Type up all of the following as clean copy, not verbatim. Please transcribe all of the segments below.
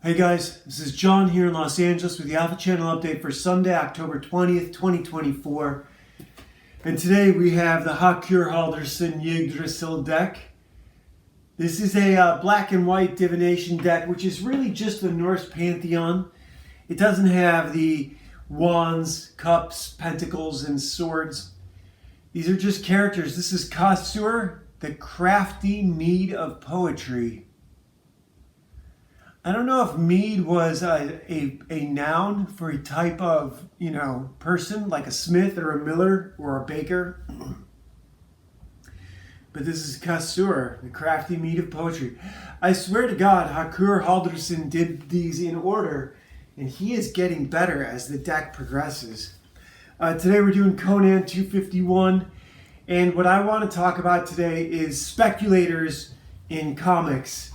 Hey guys, this is John here in Los Angeles with the Alpha Channel update for Sunday, October 20th, 2024. And today we have the Hakur Halderson Yggdrasil deck. This is a black and white divination deck, which is really just the Norse pantheon. It doesn't have the wands, cups, pentacles, and swords. These are just characters. This is Kasur, the crafty mead of poetry. I don't know if mead was a noun for a type of, person, like a smith or a miller or a baker. But this is Kasur, the crafty mead of poetry. I swear to God, Hakur Halderson did these in order, and he is getting better as the deck progresses. Today we're doing Conan 251, and what I want to talk about today is speculators in comics.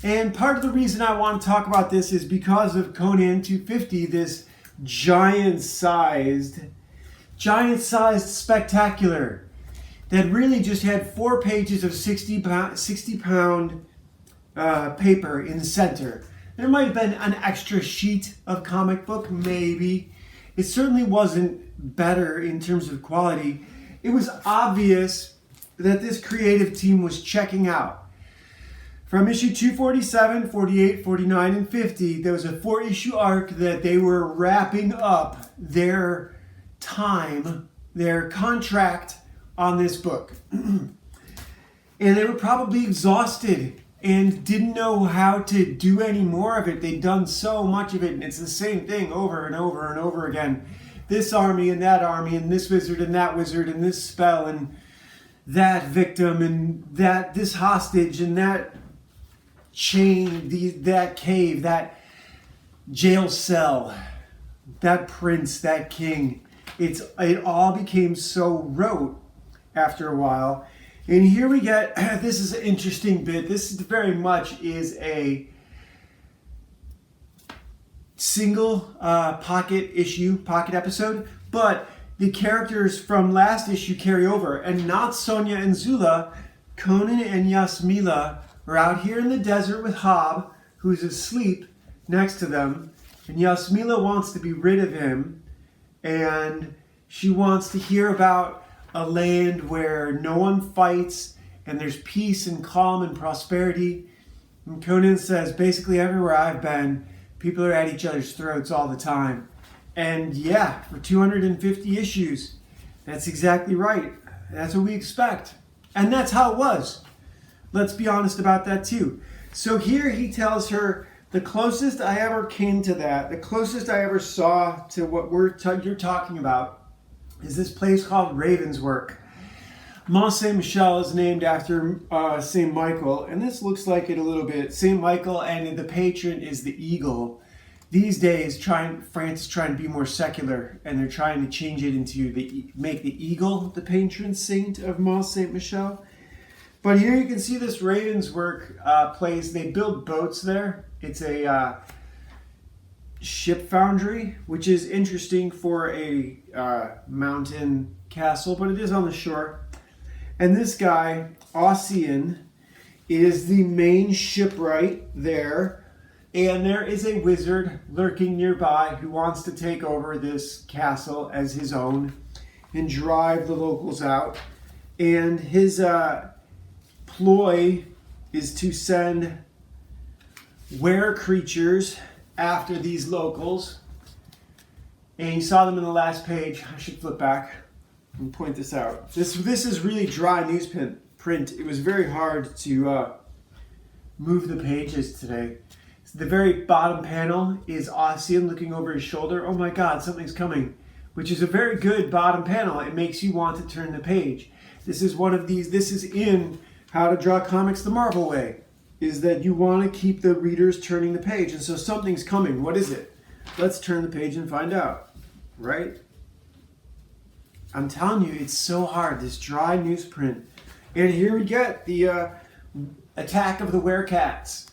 And part of the reason I want to talk about this is because of Conan 250, this giant-sized spectacular that really just had 4 pages of 60-pound paper in the center. There might have been an extra sheet of comic book, maybe. It certainly wasn't better in terms of quality. It was obvious that this creative team was checking out. From issue 247, 48, 49, and 50, there was a 4-issue arc that they were wrapping up their time, their contract on this book. And they were probably exhausted and didn't know how to do any more of it. They'd done so much of it, and it's the same thing over and over and over again. This army and this wizard and that wizard and this spell and that victim and this hostage and that chain, that cave, that jail cell, that prince, that king. It all became so rote after a while. And here we get, this is an interesting bit. This is very much is a single pocket episode, but the characters from last issue carry over, and not Sonya and Zula. Conan and Yasmila are out here in the desert with Hob, who's asleep next to them, and Yasmila wants to be rid of him, and she wants to hear about a land where no one fights, and there's peace and calm and prosperity. And Conan says, basically everywhere I've been, people are at each other's throats all the time. And yeah, for 250 issues, that's exactly right. That's what we expect. And that's how it was. Let's be honest about that too. So here he tells her, the closest I ever came to that, the closest I ever saw to what you're talking about, is this place called Ravenswork. Mont Saint-Michel is named after St. Michael, and this looks like it a little bit. St. Michael, and the patron is the eagle. These days, France is trying to be more secular, and they're trying to change it into make the eagle the patron saint of Mont Saint-Michel. But here you can see this Ravenswork place. They build boats there. It's a ship foundry, which is interesting for a mountain castle, but it is on the shore. And this guy, Ossian, is the main shipwright there. And there is a wizard lurking nearby who wants to take over this castle as his own and drive the locals out. And his ploy is to send were-creatures after these locals. And you saw them in the last page. I should flip back and point this out. This is really dry newsprint. It was very hard to move the pages today. So the very bottom panel is Ossian looking over his shoulder. Oh my God, something's coming. Which is a very good bottom panel. It makes you want to turn the page. This is one of these. This is in How to Draw Comics the Marvel Way. Is that you want to keep the readers turning the page. And so something's coming. What is it? Let's turn the page and find out. Right? I'm telling you, it's so hard. This dry newsprint. And here we get the attack of the werecats.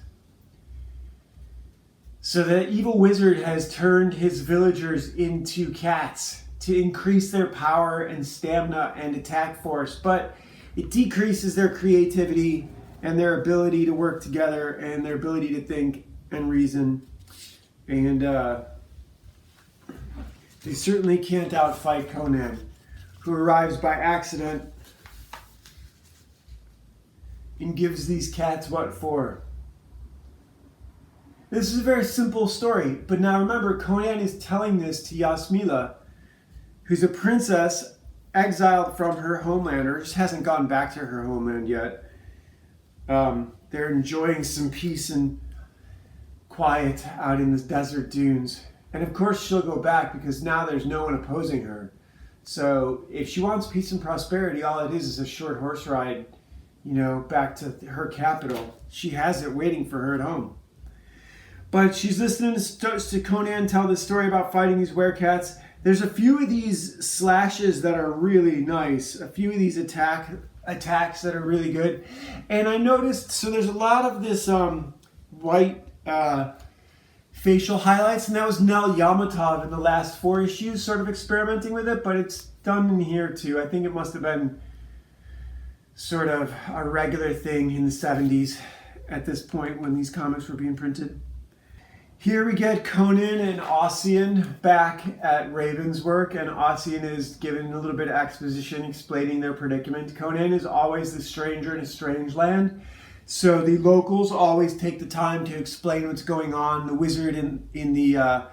So the evil wizard has turned his villagers into cats to increase their power and stamina and attack force. But it decreases their creativity and their ability to work together and their ability to think and reason. And they certainly can't outfight Conan, who arrives by accident and gives these cats what for. This is a very simple story, but now remember, Conan is telling this to Yasmila, who's a princess exiled from her homeland, or just hasn't gone back to her homeland yet. They're enjoying some peace and quiet out in the desert dunes. And of course she'll go back because now there's no one opposing her. So if she wants peace and prosperity, all it is a short horse ride, back to her capital. She has it waiting for her at home. But she's listening to Conan tell this story about fighting these werecats. There's a few of these slashes that are really nice. A few of these attacks that are really good. And I noticed, so there's a lot of this white facial highlights, and that was Nel Yamatov in the last 4 issues, sort of experimenting with it, but it's done in here too. I think it must have been sort of a regular thing in the 70s at this point when these comics were being printed. Here we get Conan and Ossian back at Ravenswork, and Ossian is given a little bit of exposition explaining their predicament. Conan is always the stranger in a strange land, so the locals always take the time to explain what's going on. The wizard in the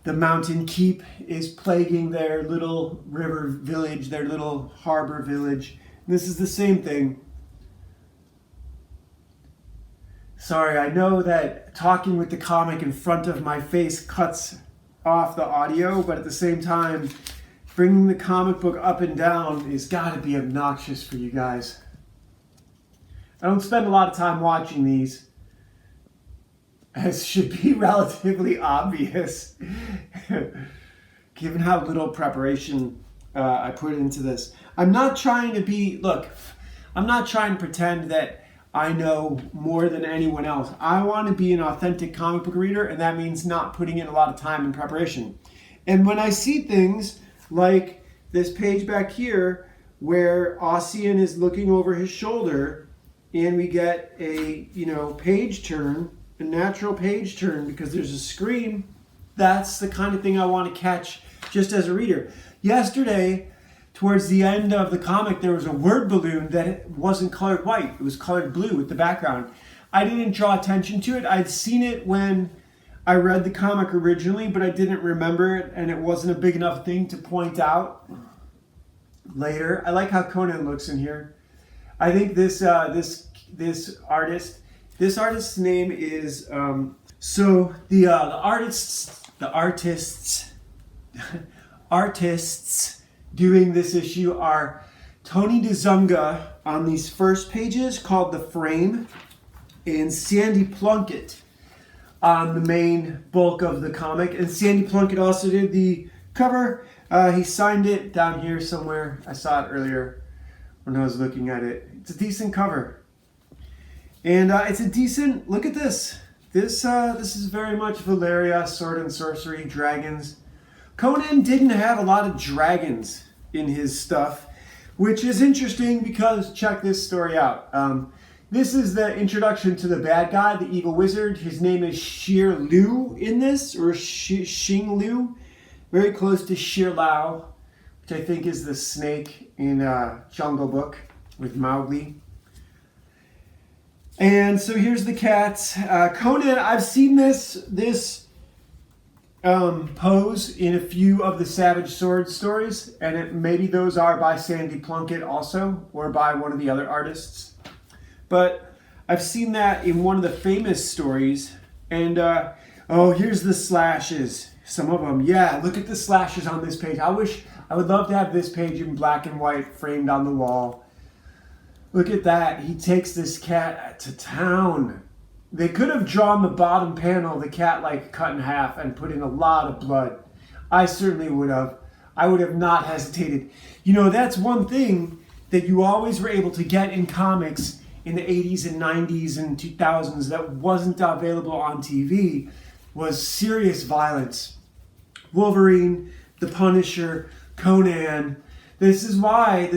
mountain keep is plaguing their little river village, their little harbor village. And this is the same thing. Sorry, I know that talking with the comic in front of my face cuts off the audio, but at the same time, bringing the comic book up and down has got to be obnoxious for you guys. I don't spend a lot of time watching these, as should be relatively obvious, given how little preparation I put into this. I'm not trying to pretend that I know more than anyone else. I want to be an authentic comic book reader, and that means not putting in a lot of time in preparation. And when I see things like this page back here, where Ossian is looking over his shoulder, and we get a page turn, a natural page turn, because there's a screen, that's the kind of thing I want to catch just as a reader. Yesterday, towards the end of the comic, there was a word balloon that wasn't colored white. It was colored blue with the background. I didn't draw attention to it. I'd seen it when I read the comic originally, but I didn't remember it, and it wasn't a big enough thing to point out later. I like how Conan looks in here. I think this artist's name is artists doing this issue are Tony DeZunga on these first pages called The Frame, and Sandy Plunkett on the main bulk of the comic. And Sandy Plunkett also did the cover. He signed it down here somewhere. I saw it earlier when I was looking at it. It's a decent cover. And it's a decent, look at this. This is very much Valeria, sword and sorcery, dragons. Conan didn't have a lot of dragons in his stuff, which is interesting because check this story out. This is the introduction to the bad guy, the evil wizard. His name is Shir Lu in this, or Xing Lu, very close to Shir Lao, which I think is the snake in Jungle Book with Mowgli. And so here's the cats. Conan, I've seen this pose in a few of the Savage Sword stories, and maybe those are by Sandy Plunkett also, or by one of the other artists. But I've seen that in one of the famous stories, and here's the slashes. Some of them, yeah, look at the slashes on this page. I would love to have this page in black and white framed on the wall. Look at that. He takes this cat to town. They could have drawn the bottom panel, the cat cut in half and put in a lot of blood. I certainly would have. I would have not hesitated. That's one thing that you always were able to get in comics in the 80s and 90s and 2000s that wasn't available on TV was serious violence. Wolverine, The Punisher, Conan. This is why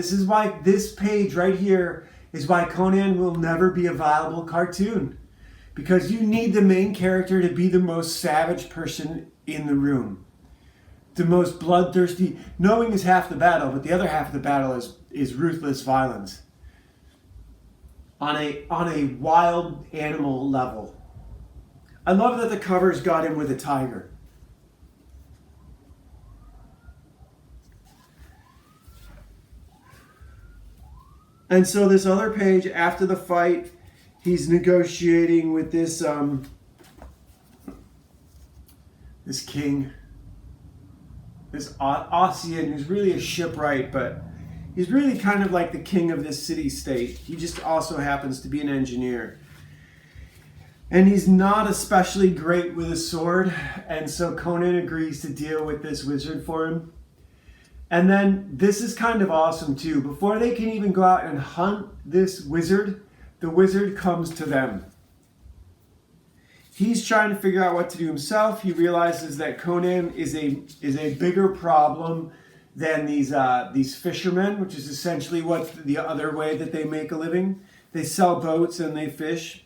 this page right here is why Conan will never be a viable cartoon. because you need the main character to be the most savage person in the room, the most bloodthirsty. Knowing is half the battle, but the other half of the battle is ruthless violence on a wild animal level. I love that the covers got him with a tiger. And so this other page, after the fight, he's negotiating with this king, this Ossian, who's really a shipwright, but he's really kind of like the king of this city-state. He just also happens to be an engineer. And he's not especially great with a sword, and so Conan agrees to deal with this wizard for him. And then this is kind of awesome too. Before they can even go out and hunt this wizard, the wizard comes to them. He's trying to figure out what to do himself. He realizes that Conan is a bigger problem than these fishermen, which is essentially what the other way that they make a living. They sell boats and they fish.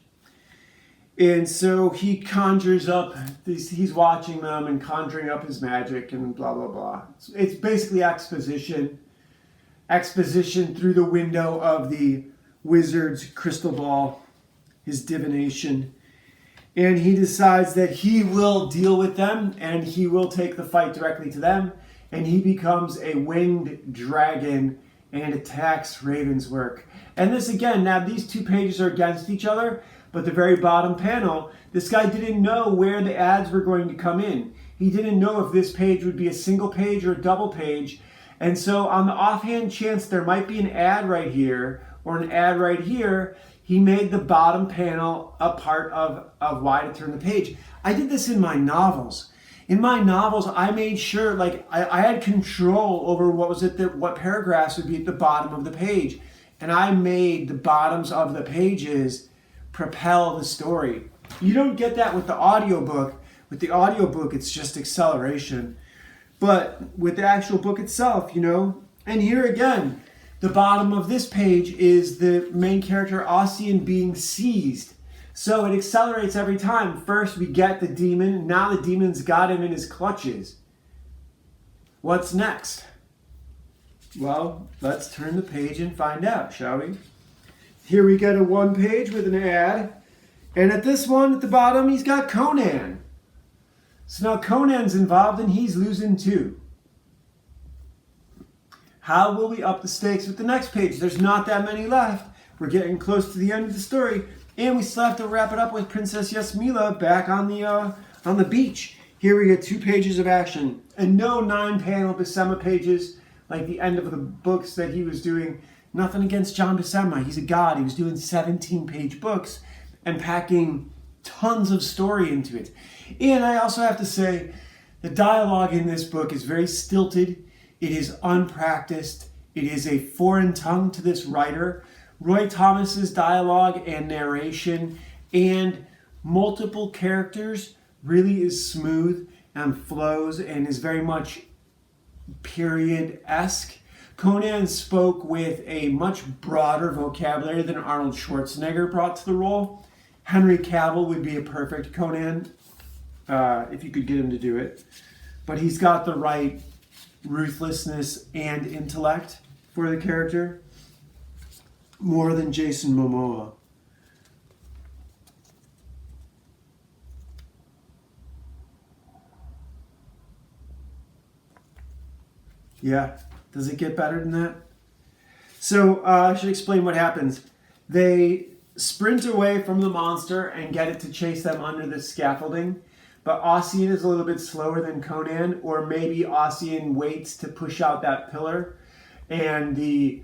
And so he conjures up, he's watching them and conjuring up his magic and blah, blah, blah. It's basically exposition through the window of the wizard's crystal ball, his divination. And he decides that he will deal with them and he will take the fight directly to them. And he becomes a winged dragon and attacks Ravenswork. And this again, now these two pages are against each other. But the very bottom panel, this guy didn't know where the ads were going to come in. He didn't know if this page would be a single page or a double page. And so on the offhand chance there might be an ad right here or an ad right here, he made the bottom panel a part of why to turn the page. I did this in my novels. In my novels, I made sure, like, I had control over what paragraphs would be at the bottom of the page. And I made the bottoms of the pages propel the story. You don't get that with the audiobook. With the audiobook, it's just acceleration. But with the actual book itself, and here again, the bottom of this page is the main character Ossian being seized. So it accelerates every time. First we get the demon, now the demon's got him in his clutches. What's next? Well, let's turn the page and find out, shall we? Here we get a one page with an ad. And at this one, at the bottom, he's got Conan. So now Conan's involved and he's losing too. How will we up the stakes with the next page? There's not that many left. We're getting close to the end of the story. And we still have to wrap it up with Princess Yasmila back on the beach. Here we get 2 pages of action. And no 9-panel Buscema pages like the end of the books that he was doing. Nothing against John Buscema. He's a god. He was doing 17-page books and packing tons of story into it. And I also have to say, the dialogue in this book is very stilted. It is unpracticed. It is a foreign tongue to this writer. Roy Thomas's dialogue and narration and multiple characters really is smooth and flows and is very much period-esque. Conan spoke with a much broader vocabulary than Arnold Schwarzenegger brought to the role. Henry Cavill would be a perfect Conan if you could get him to do it. But he's got the right ruthlessness and intellect for the character. More than Jason Momoa. Yeah. Does it get better than that? So I should explain what happens. They sprint away from the monster and get it to chase them under the scaffolding. But Ossian is a little bit slower than Conan, or maybe Ossian waits to push out that pillar and the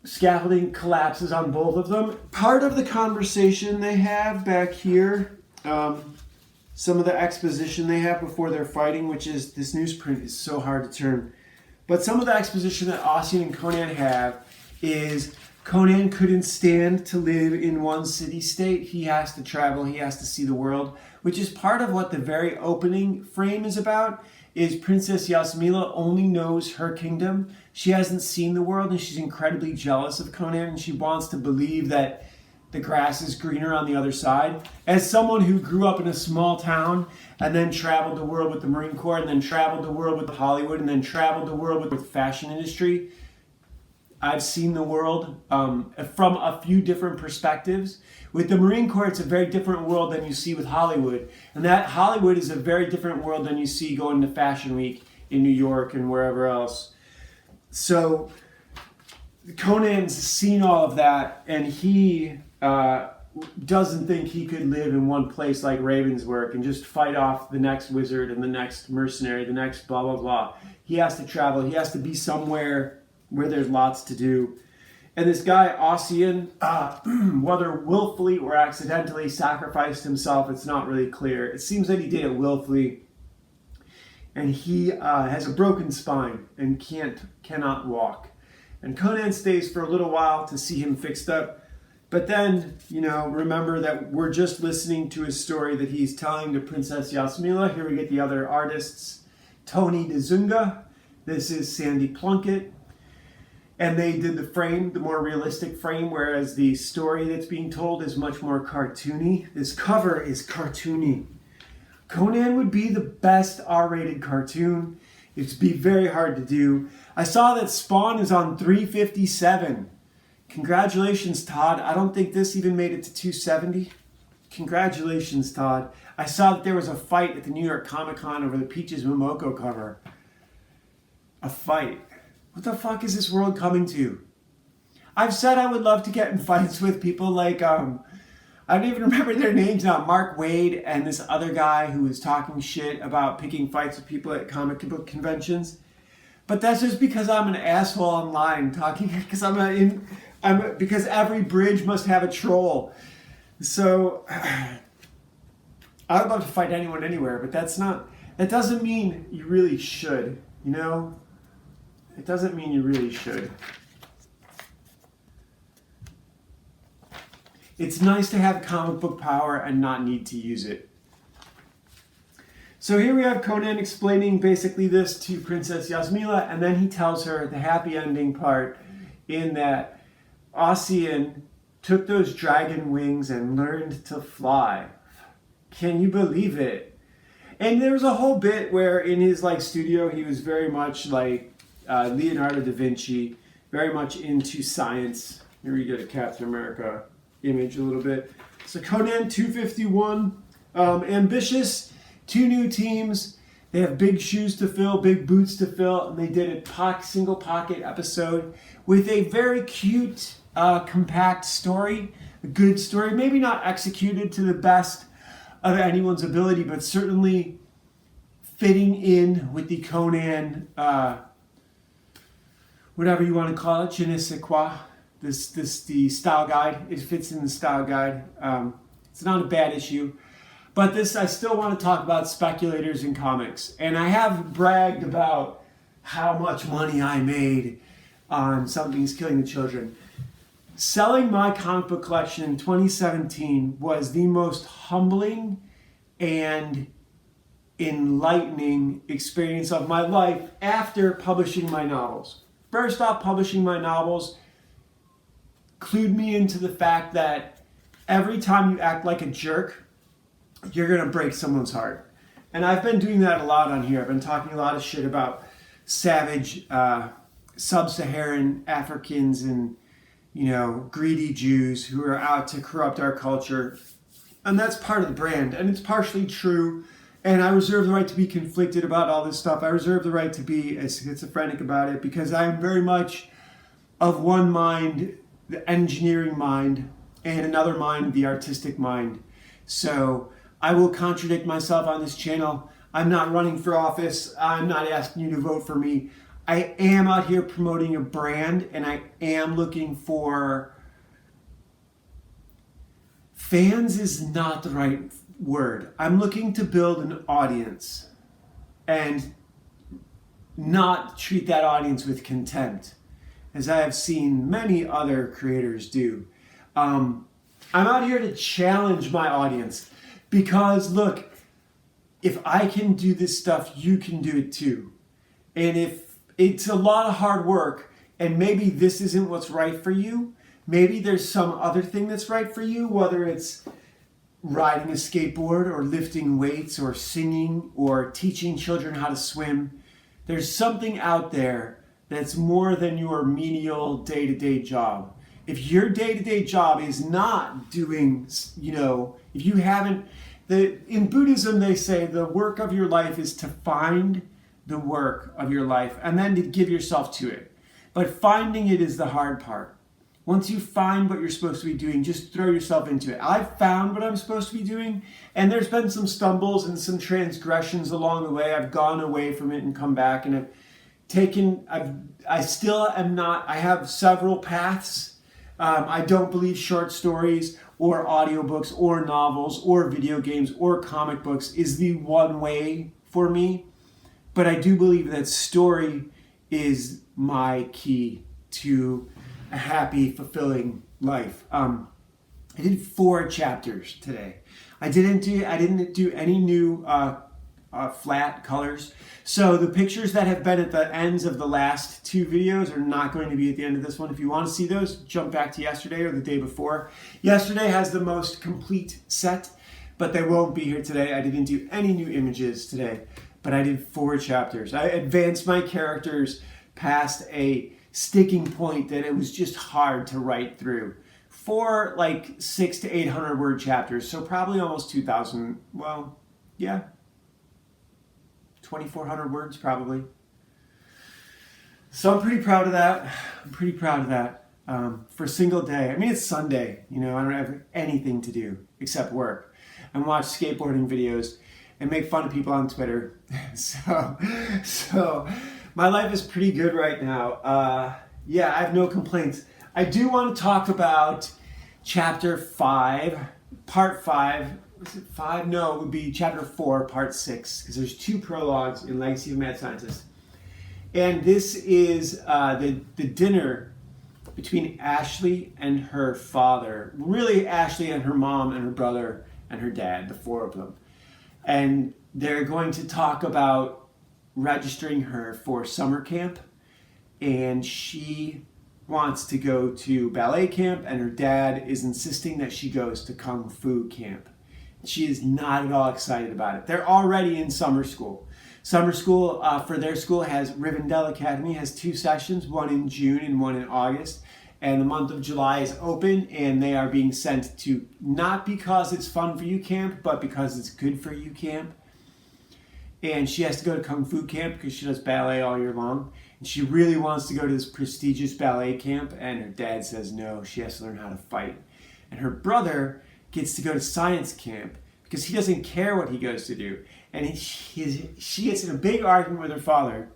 scaffolding collapses on both of them. Part of the conversation they have back here, some of the exposition they have before they're fighting, which is, this newsprint is so hard to turn. But some of the exposition that Ossian and Conan have is Conan couldn't stand to live in one city-state. He has to travel, he has to see the world, which is part of what the very opening frame is about, is Princess Yasmila only knows her kingdom. She hasn't seen the world and she's incredibly jealous of Conan and she wants to believe that the grass is greener on the other side. As someone who grew up in a small town and then traveled the world with the Marine Corps and then traveled the world with Hollywood and then traveled the world with the fashion industry, I've seen the world from a few different perspectives. With the Marine Corps, it's a very different world than you see with Hollywood. And that Hollywood is a very different world than you see going to Fashion Week in New York and wherever else. So Conan's seen all of that, and he doesn't think he could live in one place like Ravenswork and just fight off the next wizard and the next mercenary, the next blah, blah, blah. He has to travel. He has to be somewhere where there's lots to do. And this guy, Ossian, whether willfully or accidentally sacrificed himself, it's not really clear. It seems that he did it willfully. And he has a broken spine and cannot walk. And Conan stays for a little while to see him fixed up. But then, remember that we're just listening to his story that he's telling to Princess Yasmila. Here we get the other artists. Tony DeZunga. This is Sandy Plunkett. And they did the frame, the more realistic frame, whereas the story that's being told is much more cartoony. This cover is cartoony. Conan would be the best R-rated cartoon. It'd be very hard to do. I saw that Spawn is on 357. Congratulations, Todd. I don't think this even made it to 270. Congratulations, Todd. I saw that there was a fight at the New York Comic Con over the Peaches Momoko cover. A fight. What the fuck is this world coming to? I've said I would love to get in fights with people like, I don't even remember their names now, Mark Wade and this other guy who was talking shit about picking fights with people at comic book conventions. But that's just because I'm an asshole online talking, because because every bridge must have a troll. So I would love to fight anyone anywhere, but that doesn't mean you really should, It doesn't mean you really should. It's nice to have comic book power and not need to use it. So here we have Conan explaining basically this to Princess Yasmila, and then he tells her the happy ending part in that Ossian took those dragon wings and learned to fly. Can you believe it? And there was a whole bit where in his studio he was very much like Leonardo da Vinci, very much into science. Here we get a Captain America image a little bit. So Conan 251, ambitious, 2 new teams. They have big shoes to fill, big boots to fill, and they did a single pocket episode with a very cute, compact story, a good story, maybe not executed to the best of anyone's ability, but certainly fitting in with the Conan whatever you want to call it, je ne sais quoi, the style guide. It fits in the style guide. It's not a bad issue. But I still want to talk about speculators in comics. And I have bragged about how much money I made on Something's Killing the Children. Selling my comic book collection in 2017 was the most humbling and enlightening experience of my life after publishing my novels. First off, publishing my novels clued me into the fact that every time you act like a jerk, you're going to break someone's heart. And I've been doing that a lot on here. I've been talking a lot of shit about savage sub-Saharan Africans and, greedy Jews who are out to corrupt our culture. And that's part of the brand. And it's partially true. And I reserve the right to be conflicted about all this stuff. I reserve the right to be schizophrenic about it because I am very much of one mind, the engineering mind, and another mind, the artistic mind. So I will contradict myself on this channel. I'm not running for office. I'm not asking you to vote for me. I am out here promoting a brand, and I am looking for... Fans is not the right word. I'm looking to build an audience and not treat that audience with contempt, as I have seen many other creators do. I'm out here to challenge my audience because, look, if I can do this stuff, you can do it too. And if it's a lot of hard work and maybe this isn't what's right for you, maybe there's some other thing that's right for you, whether it's riding a skateboard or lifting weights or singing or teaching children how to swim. There's something out there that's more than your menial day-to-day job. If your day-to-day job is not doing, if you haven't, in Buddhism they say the work of your life is to find the work of your life and then to give yourself to it. But finding it is the hard part. Once you find what you're supposed to be doing, just throw yourself into it. I've found what I'm supposed to be doing, and there's been some stumbles and some transgressions along the way. I've gone away from it and come back, and I still am not, I have several paths. I don't believe short stories or audiobooks or novels or video games or comic books is the one way for me. But I do believe that story is my key to a happy, fulfilling life. I did 4 chapters today. I didn't do any new flat colors. So the pictures that have been at the ends of the last 2 videos are not going to be at the end of this one. If you want to see those, jump back to yesterday or the day before. Yesterday has the most complete set, but they won't be here today. I didn't do any new images today, but I did 4 chapters. I advanced my characters past a sticking point that it was just hard to write through. 4 like 600 to 800 word chapters, so probably almost 2,000. Well, yeah, 2,400 words probably. So I'm pretty proud of that. For a single day. I mean, it's Sunday. I don't have anything to do except work and watch skateboarding videos and make fun of people on Twitter. So my life is pretty good right now. I have no complaints. I do want to talk about chapter 5, part 5. Was it 5? No, it would be chapter 4, part 6, because there's 2 prologues in Legacy of Mad Scientist. And this is the dinner between Ashley and her father. Really, Ashley and her mom and her brother and her dad, the 4 of them. And they're going to talk about registering her for summer camp, and she wants to go to ballet camp, and her dad is insisting that she goes to kung fu camp. She is not at all excited about it. They're already in summer school. Summer school for their school Rivendell Academy has 2 sessions, one in June and one in August. And the month of July is open, and they are being sent to, not because it's fun for you camp, but because it's good for you camp. And she has to go to Kung Fu camp because she does ballet all year long. And she really wants to go to this prestigious ballet camp, and her dad says no, she has to learn how to fight. And her brother gets to go to science camp because he doesn't care what he goes to do. And she gets in a big argument with her father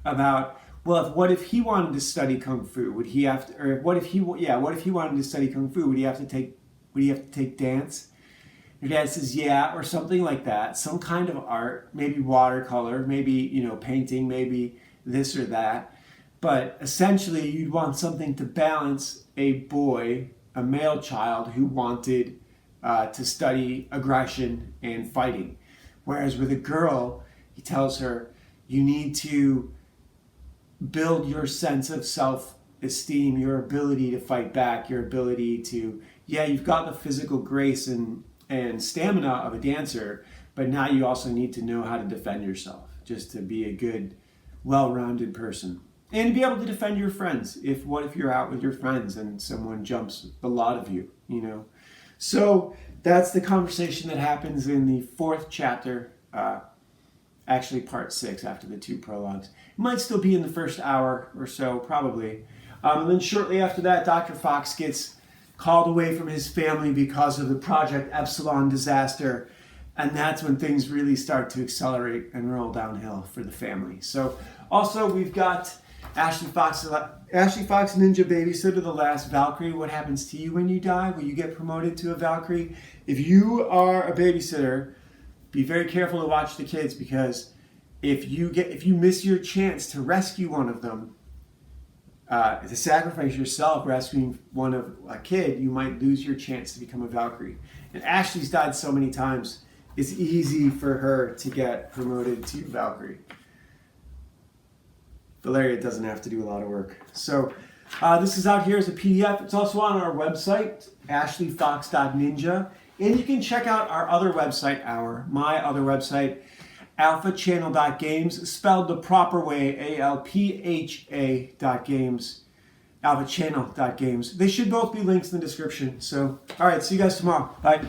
about, well, what if he wanted to study Kung Fu? Would he have to, or what if he wanted to study Kung Fu? Would he have to take dance? Your dad says, yeah, or something like that. Some kind of art, maybe watercolor, maybe, painting, maybe this or that. But essentially, you'd want something to balance a boy, a male child who wanted to study aggression and fighting. Whereas with a girl, he tells her, you need to build your sense of self-esteem, your ability to fight back, your ability to, you've got the physical grace and stamina of a dancer, but now you also need to know how to defend yourself, just to be a good, well-rounded person. And to be able to defend your friends. What if you're out with your friends and someone jumps the lot of you, So that's the conversation that happens in the 4th chapter, actually part 6 after the 2 prologues. It might still be in the first hour or so, probably. And then shortly after that, Dr. Fox gets called away from his family because of the Project Epsilon disaster. And that's when things really start to accelerate and roll downhill for the family. So also we've got Ashley Fox Ninja Babysitter, The Last Valkyrie. What happens to you when you die? Will you get promoted to a Valkyrie? If you are a babysitter, be very careful to watch the kids, because if you miss your chance to rescue one of them, to sacrifice yourself rescuing a kid, you might lose your chance to become a Valkyrie. And Ashley's died so many times, it's easy for her to get promoted to Valkyrie. Valeria doesn't have to do a lot of work. So This is out here as a PDF. It's also on our website, ashleyfox.ninja. And you can check out our other website, my other website, alphachannel.games, spelled the proper way, ALPHA.games, alphachannel.games. They should both be links in the description. So, all right, see you guys tomorrow. Bye.